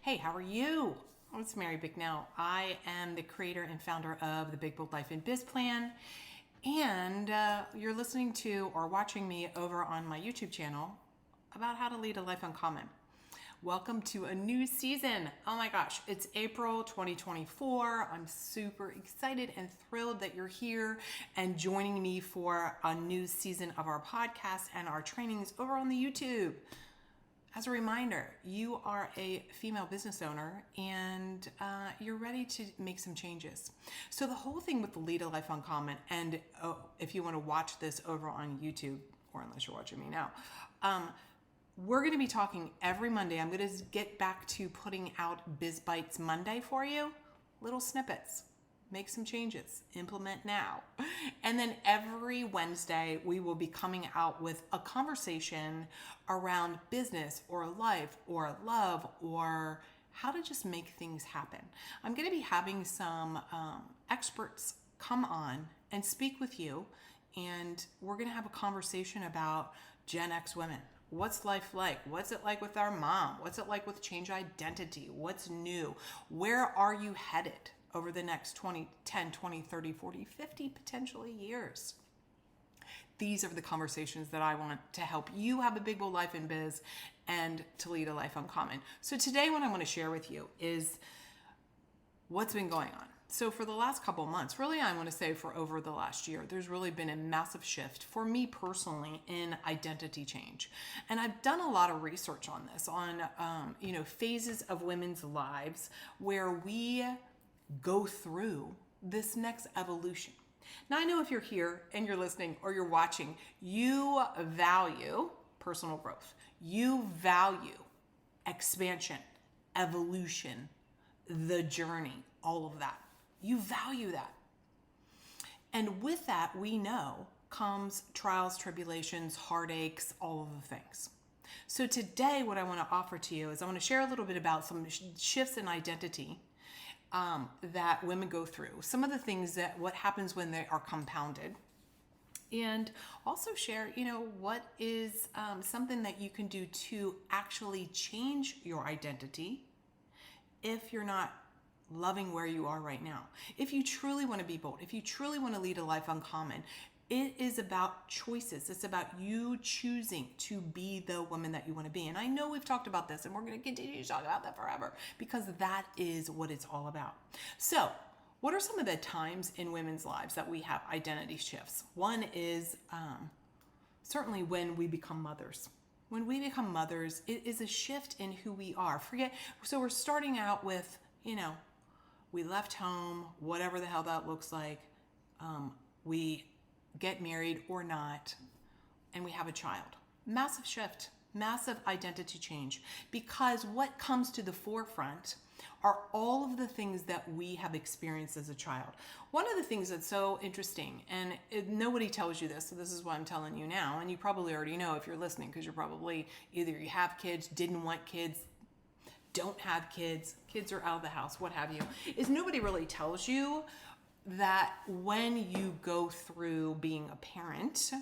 Hey, how are you? Oh, it's Mary Bicknell. I am the creator and founder of the Big Bold Life and Biz Plan. And you're listening to or watching me over on my YouTube channel about how to lead a life uncommon. Welcome to a new season. Oh my gosh, it's April 2024. I'm super excited and thrilled that you're here and joining me for a new season of our podcast and our trainings over on the YouTube. As a reminder, you are a female business owner and you're ready to make some changes. So the whole thing with the Lead a Life Uncommon, and if you want to watch this over on YouTube, or unless you're watching me now, we're going to be talking every Monday. I'm going to get back to putting out Biz Bites Monday for you, little snippets. Make some changes, implement now. And then every Wednesday, we will be coming out with a conversation around business or life or love or how to just make things happen. I'm going to be having some experts come on and speak with you, and we're going to have a conversation about Gen X women. What's life like? What's it like with our mom? What's it like with change identity? What's new? Where are you headed over the next 10, 20, 30, 40, 50, potentially years? These are the conversations that I want to help you have a big, bold life in biz and to lead a life uncommon. So today what I want to share with you is what's been going on. So for the last couple of months, really I want to say for over the last year, there's really been a massive shift for me personally in identity change. And I've done a lot of research on this, on phases of women's lives where we go through this next evolution. Now I know if you're here and you're listening or you're watching, you value personal growth. You value expansion, evolution, the journey, all of that. You value that. And with that, we know comes trials, tribulations, heartaches, all of the things. So today, what I want to offer to you is I want to share a little bit about some shifts in identity that women go through. Some of the things that what happens when they are compounded. And also share, what is something that you can do to actually change your identity if you're not loving where you are right now. If you truly want to be bold, if you truly want to lead a life uncommon, it is about choices. It's about you choosing to be the woman that you want to be. And I know we've talked about this and we're going to continue to talk about that forever because that is what it's all about. So what are some of the times in women's lives that we have identity shifts? One is certainly when we become mothers. When we become mothers, it is a shift in who we are. So we're starting out with, we left home, whatever the hell that looks like. We get married or not, and we have a child. Massive shift, massive identity change, because what comes to the forefront are all of the things that we have experienced as a child. One of the things that's so interesting, and nobody tells you this, so this is why I'm telling you now, and you probably already know if you're listening, because you're probably either you have kids, didn't want kids, don't have kids, kids are out of the house, what have you, is nobody really tells you that when you go through being a parent,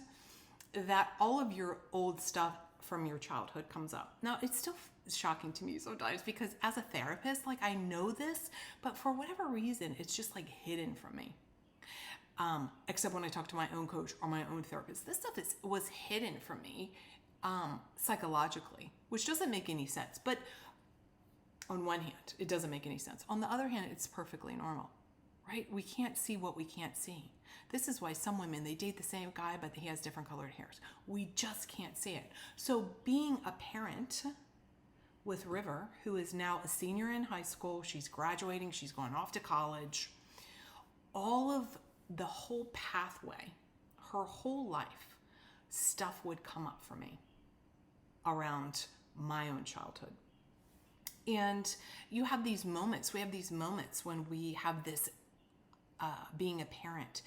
that all of your old stuff from your childhood comes up. Now, it's still shocking to me sometimes because as a therapist, I know this, but for whatever reason, it's just hidden from me. Except when I talk to my own coach or my own therapist. This stuff was hidden from me psychologically, which doesn't make any sense. But on one hand, it doesn't make any sense. On the other hand, it's perfectly normal. Right? We can't see what we can't see. This is why some women, they date the same guy, but he has different colored hairs. We just can't see it. So being a parent with River, who is now a senior in high school, she's graduating, she's going off to college, all of the whole pathway, her whole life, stuff would come up for me around my own childhood. And you have these moments, we have these moments when we have this being a parent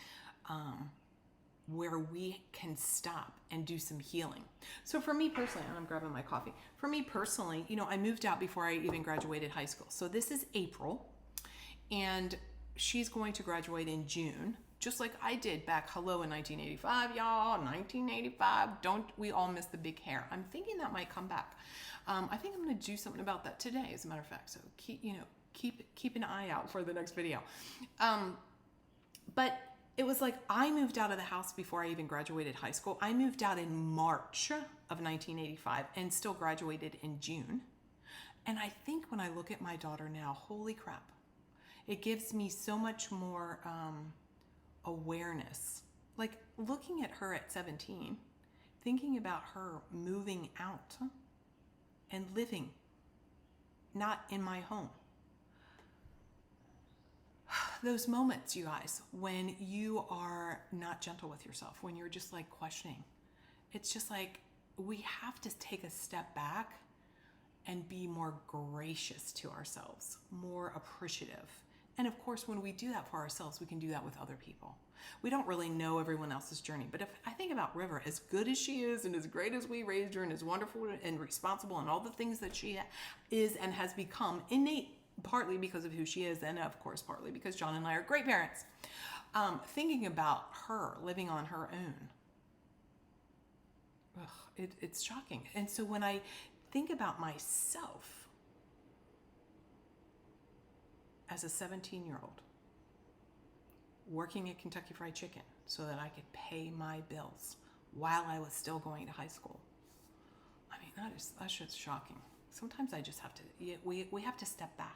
where we can stop and do some healing. So for me personally, and I'm grabbing my coffee. For me personally, I moved out before I even graduated high school. So this is April and she's going to graduate in June. just like I did back, hello, in 1985, y'all, 1985. Don't we all miss the big hair? I'm thinking that might come back. I think I'm going to do something about that today, as a matter of fact. So keep an eye out for the next video. But it was like I moved out of the house before I even graduated high school. I moved out in March of 1985 and still graduated in June. And I think when I look at my daughter now, holy crap, it gives me so much more awareness. Like looking at her at 17, thinking about her moving out and living not in my home. Those moments, you guys, when you are not gentle with yourself, when you're just like questioning, it's just like we have to take a step back and be more gracious to ourselves, more appreciative. And of course, when we do that for ourselves, we can do that with other people. We don't really know everyone else's journey. But if I think about River, as good as she is and as great as we raised her and as wonderful and responsible and all the things that she is and has become innate, partly because of who she is and of course partly because John and I are great parents, thinking about her living on her own, it's shocking. And so when I think about myself as a 17-year-old working at Kentucky Fried Chicken so that I could pay my bills while I was still going to high school, I mean, that's just shocking. Sometimes I just have to, we have to step back.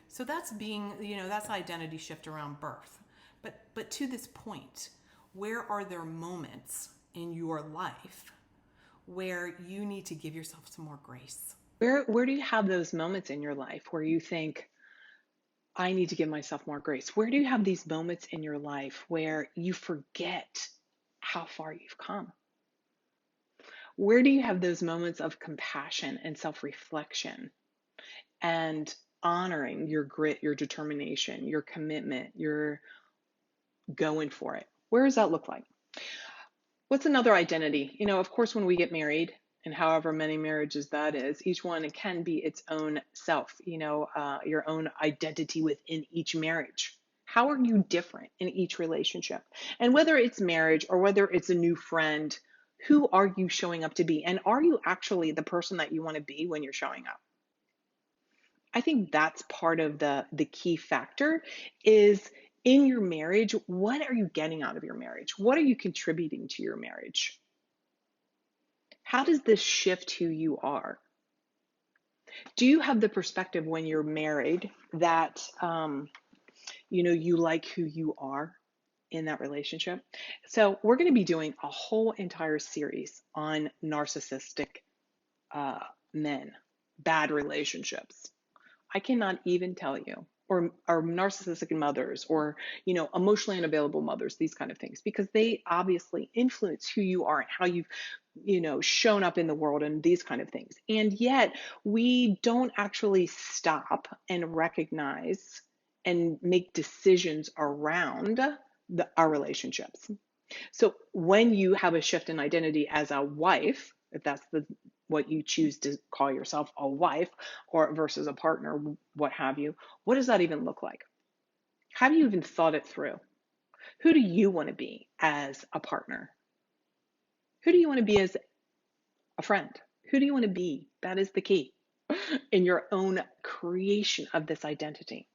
So that's that's identity shift around birth. But to this point, where are there moments in your life where you need to give yourself some more grace? Where do you have those moments in your life where you think, I need to give myself more grace? Where do you have these moments in your life where you forget how far you've come? Where do you have those moments of compassion and self-reflection and honoring your grit, your determination, your commitment, your going for it? Where does that look like? What's another identity? Of course, when we get married, and however many marriages that is, each one can be its own self, your own identity within each marriage. How are you different in each relationship? And whether it's marriage or whether it's a new friend, who are you showing up to be? And are you actually the person that you want to be when you're showing up? I think that's part of the key factor is in your marriage, what are you getting out of your marriage? What are you contributing to your marriage? How does this shift who you are? Do you have the perspective when you're married that, you like who you are in that relationship? So we're going to be doing a whole entire series on narcissistic men, bad relationships. I cannot even tell you, or narcissistic mothers, or emotionally unavailable mothers, these kind of things, because they obviously influence who you are and how you've shown up in the world and these kind of things. And yet we don't actually stop and recognize and make decisions around our relationships. So when you have a shift in identity as a wife, if that's what you choose to call yourself, a wife, or versus a partner, what have you, what does that even look like? Have you even thought it through? Who do you want to be as a partner? Who do you want to be as a friend? Who do you want to be? That is the key in your own creation of this identity.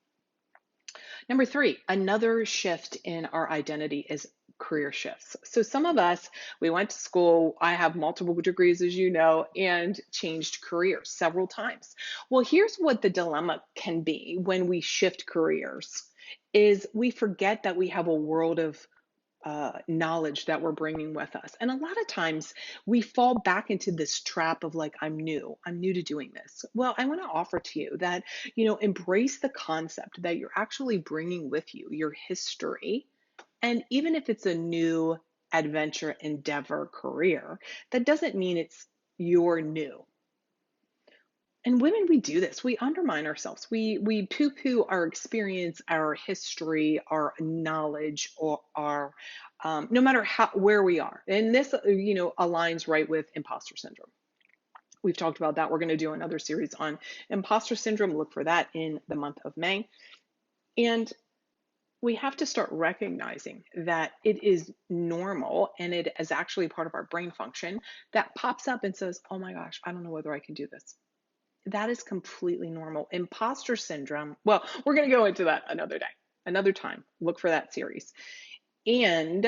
Number 3, another shift in our identity is career shifts. So some of us, we went to school, I have multiple degrees, as you know, and changed careers several times. Well, here's what the dilemma can be when we shift careers is we forget that we have a world of knowledge that we're bringing with us. And a lot of times we fall back into this trap of like, I'm new to doing this. Well, I want to offer to you that, embrace the concept that you're actually bringing with you your history. And even if it's a new adventure, endeavor, career, that doesn't mean it's your new. And women, we do this. We undermine ourselves. We poo-poo our experience, our history, our knowledge, or our no matter where we are. And this, aligns right with imposter syndrome. We've talked about that. We're going to do another series on imposter syndrome. Look for that in the month of May. And we have to start recognizing that it is normal and it is actually part of our brain function that pops up and says, oh my gosh, I don't know whether I can do this. That is completely normal. Imposter syndrome, well, we're going to go into that another day, another time. Look for that series. And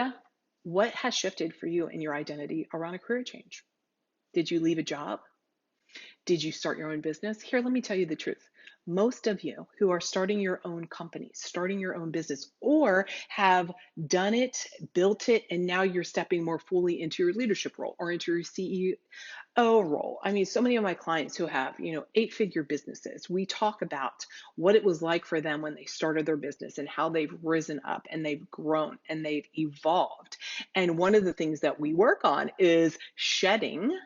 what has shifted for you in your identity around a career change? Did you leave a job? Did you start your own business? Here, let me tell you the truth. Most of you who are starting your own company, starting your own business, or have done it, built it, and now you're stepping more fully into your leadership role or into your CEO role. I mean, so many of my clients who have, 8-figure businesses, we talk about what it was like for them when they started their business and how they've risen up and they've grown and they've evolved. And one of the things that we work on is shedding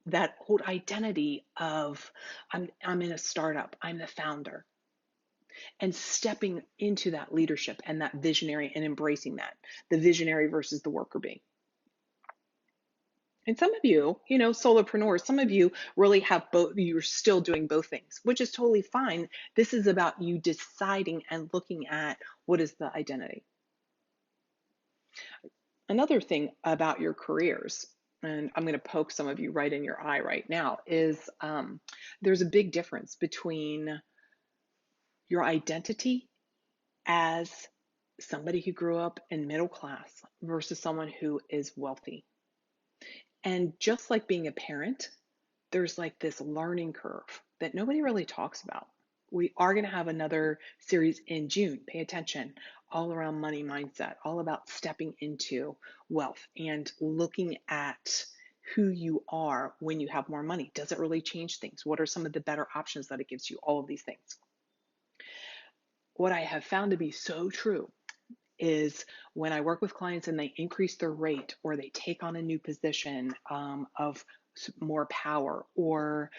that old identity of I'm in a startup, I'm the founder, and stepping into that leadership and that visionary and embracing that, the visionary versus the worker bee. And some of you, solopreneurs, some of you really have both, you're still doing both things, which is totally fine. This is about you deciding and looking at what is the identity. Another thing about your careers, and I'm going to poke some of you right in your eye right now, is there's a big difference between your identity as somebody who grew up in middle class versus someone who is wealthy. And just like being a parent, there's like this learning curve that nobody really talks about. We are going to have another series in June. Pay attention, all around money mindset, all about stepping into wealth and looking at who you are when you have more money. Does it really change things? What are some of the better options that it gives you? All of these things. What I have found to be so true is when I work with clients and they increase their rate or they take on a new position of more power, or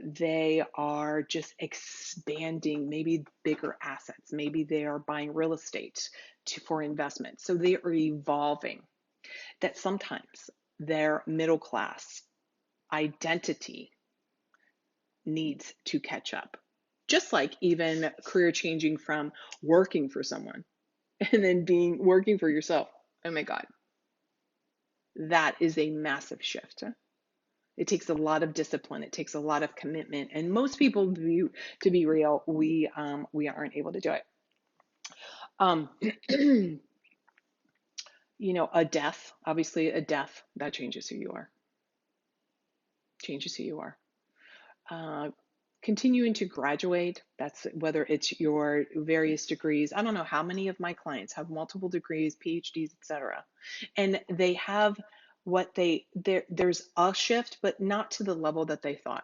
they are just expanding maybe bigger assets, maybe they are buying real estate for investment, so they are evolving, that sometimes their middle class identity needs to catch up, just like even career changing from working for someone and then working for yourself. Oh my God, that is a massive shift. It takes a lot of discipline. It takes a lot of commitment, and most people, to be real, we aren't able to do it. A death, obviously, a death that changes who you are. Changes who you are. Continuing to graduate, that's whether it's your various degrees. I don't know how many of my clients have multiple degrees, PhDs, etc. And they have there's a shift, but not to the level that they thought.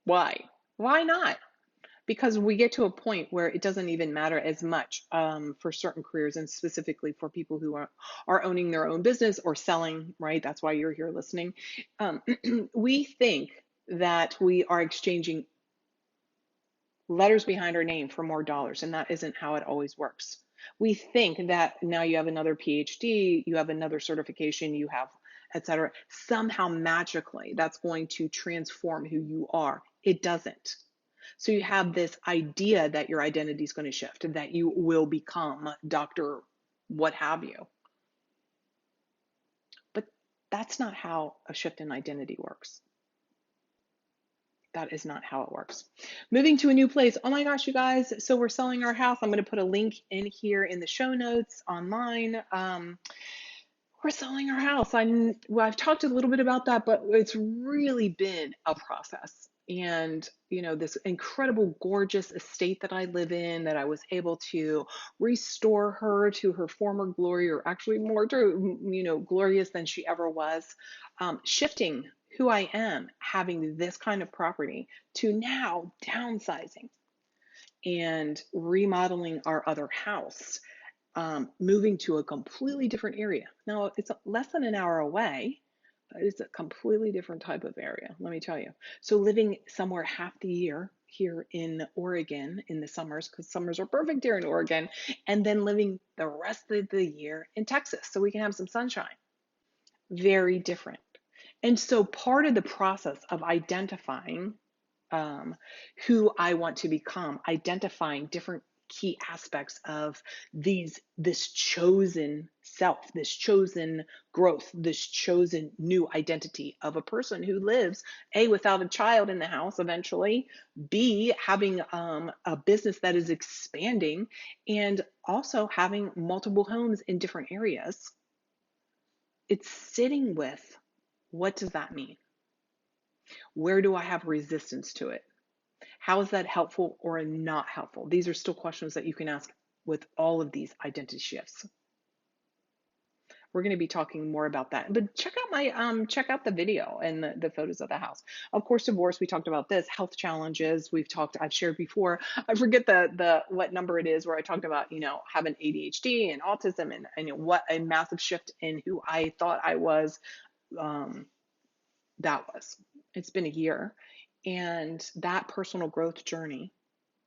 Why? Why not? Because we get to a point where it doesn't even matter as much for certain careers, and specifically for people who are owning their own business or selling, right? That's why you're here listening. We think that we are exchanging letters behind our name for more dollars, and that isn't how it always works. We think that now you have another PhD, you have another certification, you have, etc. Somehow magically that's going to transform who you are. It doesn't. So you have this idea that your identity is going to shift, that you will become Dr. what have you. But that's not how a shift in identity works. That is not how it works. Moving to a new place. Oh my gosh, you guys. So we're selling our house. I'm going to put a link in here in the show notes online. We're selling our house. I've talked a little bit about that, but it's really been a process. And, this incredible, gorgeous estate that I live in, that I was able to restore her to her former glory, or actually more to, glorious than she ever was, shifting who I am, having this kind of property, to now downsizing and remodeling our other house, moving to a completely different area. Now, it's less than an hour away, but it's a completely different type of area, let me tell you. So living somewhere half the year here in Oregon in the summers, because summers are perfect here in Oregon, and then living the rest of the year in Texas so we can have some sunshine. Very different. And so part of the process of identifying who I want to become, identifying different key aspects of this chosen self, this chosen growth, this chosen new identity of a person who lives A, without a child in the house eventually, B, having a business that is expanding, and also having multiple homes in different areas. It's sitting with, what does that mean? Where do I have resistance to it? How is that helpful or not helpful? These are still questions that you can ask with all of these identity shifts. We're going to be talking more about that. But check out the video and the photos of the house. Of course, divorce, we talked about this, health challenges, I've shared before. I forget the what number it is where I talked about, having ADHD and autism and what a massive shift in who I thought I was. Um, that was. It's been a year. And that personal growth journey,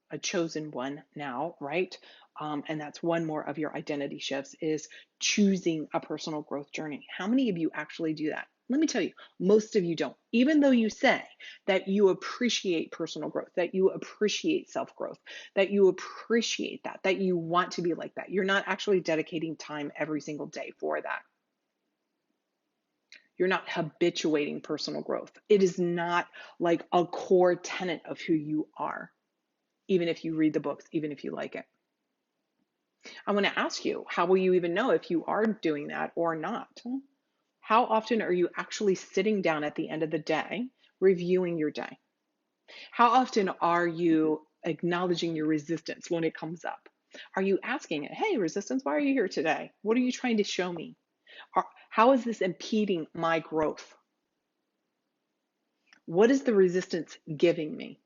a chosen one now, right? And that's one more of your identity shifts, is choosing a personal growth journey. How many of you actually do that? Let me tell you, most of you don't. Even though you say that you appreciate personal growth, that you appreciate self-growth, that you appreciate that you want to be like that, you're not actually dedicating time every single day for that. You're not habituating personal growth. It is not like a core tenet of who you are, even if you read the books, even if you like it. I want to ask you, how will you even know if you are doing that or not? How often are you actually sitting down at the end of the day, reviewing your day? How often are you acknowledging your resistance when it comes up? Are you asking it, hey, resistance, why are you here today? What are you trying to show me? How is this impeding my growth? What is the resistance giving me?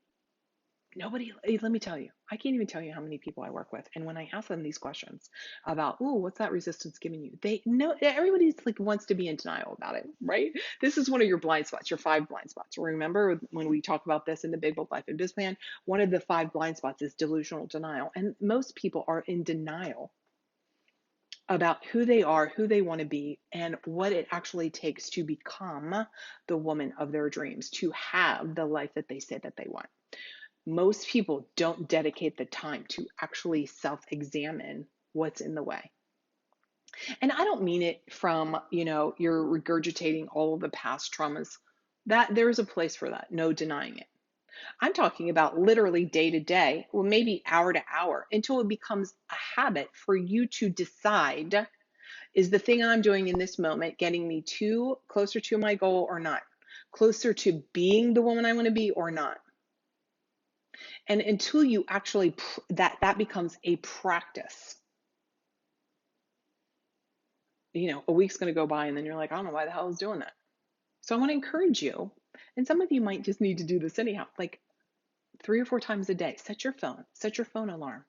Nobody, let me tell you, I can't even tell you how many people I work with. And when I ask them these questions about, oh, what's that resistance giving you? They know, everybody's like wants to be in denial about it, right? This is one of your blind spots, your 5 blind spots. Remember when we talk about this in the Big Bold Life and Biz Plan, one of the 5 blind spots is delusional denial. And most people are in denial about who they are, who they want to be, and what it actually takes to become the woman of their dreams, to have the life that they say that they want. Most people don't dedicate the time to actually self-examine what's in the way. And I don't mean it from, you're regurgitating all of the past traumas. That there is a place for that, no denying it. I'm talking about literally day to day, or maybe hour to hour, until it becomes a habit for you to decide, is the thing I'm doing in this moment getting me closer to my goal or not? Closer to being the woman I want to be or not? And until you actually, that becomes a practice. A week's going to go by and then you're like, I don't know why the hell I was doing that. So I want to encourage you, and some of you might just need to do this anyhow, like 3 or 4 times a day, set your phone alarm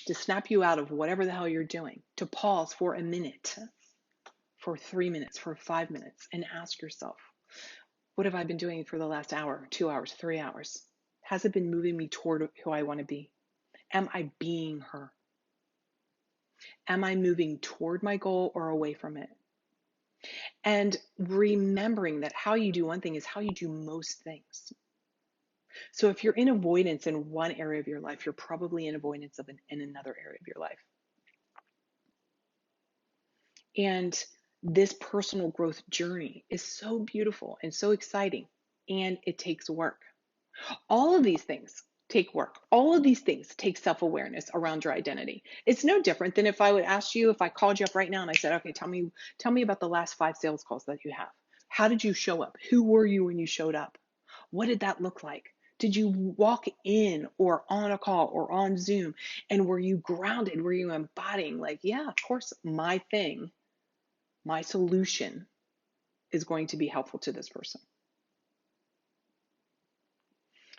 to snap you out of whatever the hell you're doing, to pause for a minute, for 3 minutes, for 5 minutes, and ask yourself, what have I been doing for the last hour, 2 hours, 3 hours? Has it been moving me toward who I want to be? Am I being her? Am I moving toward my goal or away from it? And remembering that how you do one thing is how you do most things. So if you're in avoidance in one area of your life, you're probably in avoidance in another area of your life. And this personal growth journey is so beautiful and so exciting, and it takes work. All of these things take work. All of these things take self-awareness around your identity. It's no different than if I would ask you, if I called you up right now and I said, okay, tell me about the last 5 sales calls that you have. How did you show up? Who were you when you showed up? What did that look like? Did you walk in or on a call or on Zoom, and were you grounded? Were you embodying, like, yeah, of course, my thing, my solution is going to be helpful to this person?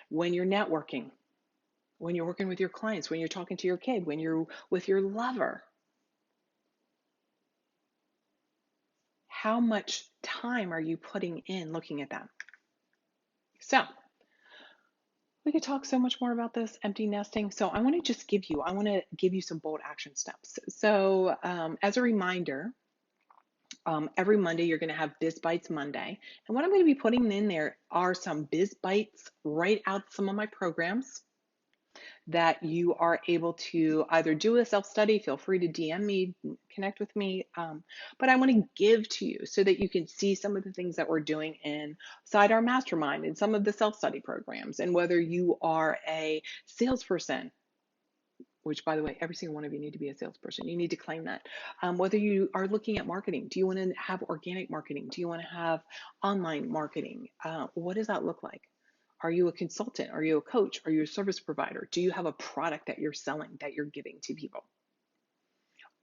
When you're networking, when you're working with your clients, when you're talking to your kid, when you're with your lover, how much time are you putting in looking at them? So we could talk so much more about this empty nesting. So I want to give you some bold action steps. So as a reminder, every Monday you're going to have Biz Bites Monday. And what I'm going to be putting in there are some Biz Bites right out some of my programs that you are able to either do a self-study, feel free to DM me, connect with me. But I want to give to you so that you can see some of the things that we're doing inside our mastermind and some of the self-study programs. And whether you are a salesperson, which by the way, every single one of you need to be a salesperson. You need to claim that. Whether you are looking at marketing, do you want to have organic marketing? Do you want to have online marketing? What does that look like? Are you a consultant? Are you a coach? Are you a service provider? Do you have a product that you're selling, that you're giving to people?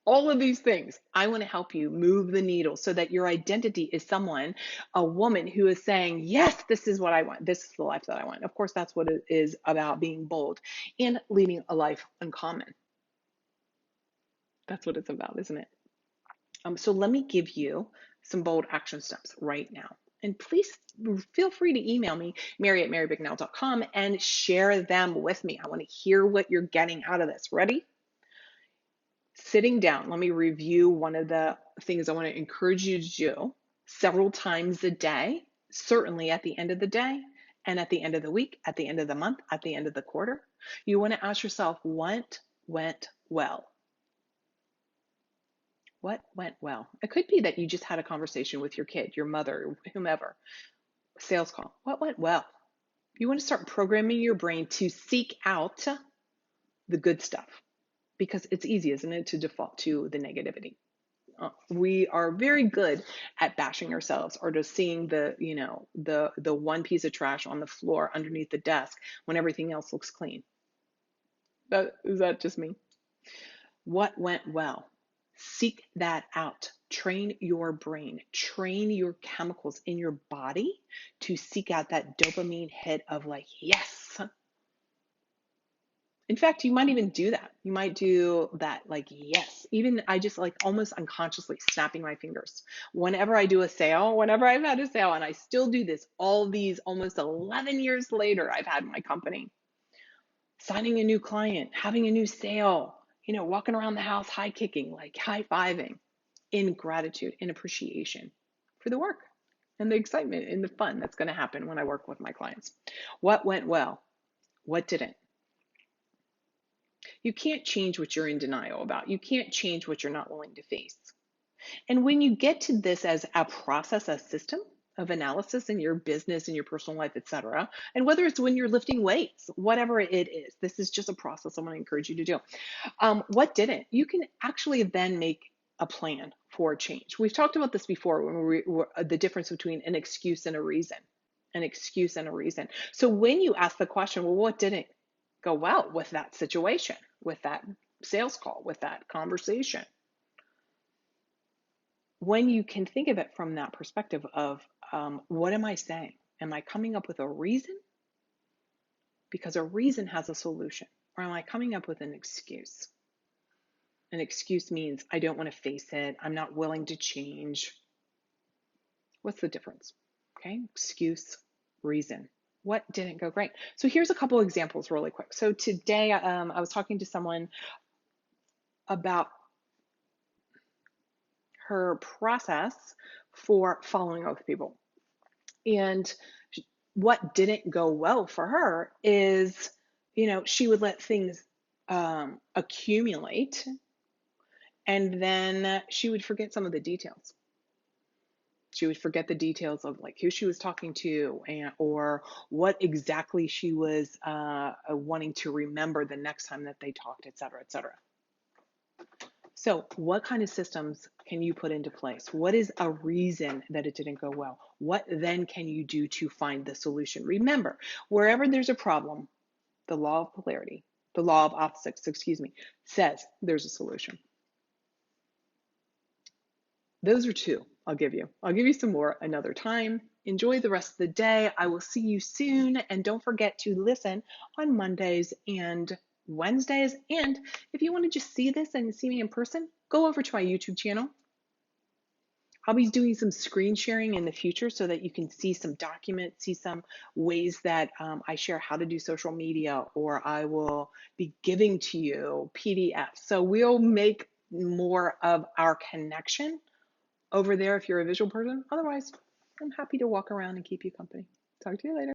All of these things, I want to help you move the needle so that your identity is someone, a woman who is saying, yes, this is what I want. This is the life that I want. Of course, that's what it is about, being bold and leading a life uncommon. That's what it's about, isn't it? So let me give you some bold action steps right now. And please feel free to email me, mary@marybignell.com, and share them with me. I want to hear what you're getting out of this. Ready? Sitting down, let me review one of the things I want to encourage you to do several times a day, certainly at the end of the day and at the end of the week, at the end of the month, at the end of the quarter. You want to ask yourself, what went well? What went well? It could be that you just had a conversation with your kid, your mother, whomever, sales call. What went well? You want to start programming your brain to seek out the good stuff, because it's easy, isn't it, to default to the negativity. We are very good at bashing ourselves or just seeing the one piece of trash on the floor underneath the desk when everything else looks clean. Is that just me? What went well? Seek that out. Train your brain, train your chemicals in your body to seek out that dopamine hit of like, yes. In fact, you might even do that. You might do that, like, yes. Even I just like almost unconsciously snapping my fingers. Whenever I do a sale, whenever I've had a sale, and I still do this all these almost 11 years later, I've had my company. Signing a new client, having a new sale, walking around the house, high kicking, like high fiving, in gratitude, in appreciation for the work and the excitement and the fun that's going to happen when I work with my clients. What went well? What didn't? You can't change what you're in denial about. You can't change what you're not willing to face. And when you get to this as a process, a system of analysis in your business, in your personal life, etc., and whether it's when you're lifting weights, whatever it is, this is just a process I'm going to encourage you to do. What didn't? You can actually then make a plan for change. We've talked about this before when the difference between an excuse and a reason. An excuse and a reason. So when you ask the question, well, what didn't go well with that situation, with that sales call, with that conversation? When you can think of it from that perspective of what am I saying? Am I coming up with a reason? Because a reason has a solution. Or am I coming up with an excuse? An excuse means I don't want to face it. I'm not willing to change. What's the difference? Okay, excuse, reason. What didn't go great? So here's a couple examples really quick. So today I was talking to someone about her process for following up with people. And what didn't go well for her is, she would let things accumulate, and then she would forget some of the details. She would forget the details of like who she was talking to or what exactly she was wanting to remember the next time that they talked, et cetera, et cetera. So what kind of systems can you put into place? What is a reason that it didn't go well? What then can you do to find the solution? Remember, wherever there's a problem, the law of polarity, the law of opposites, says there's a solution. Those are two I'll give you. I'll give you some more another time. Enjoy the rest of the day. I will see you soon. And don't forget to listen on Mondays and Wednesdays. And if you want to just see this and see me in person, go over to my YouTube channel. I'll be doing some screen sharing in the future so that you can see some documents, see some ways that I share how to do social media, or I will be giving to you PDFs. So we'll make more of our connection over there if you're a visual person. Otherwise, I'm happy to walk around and keep you company. Talk to you later.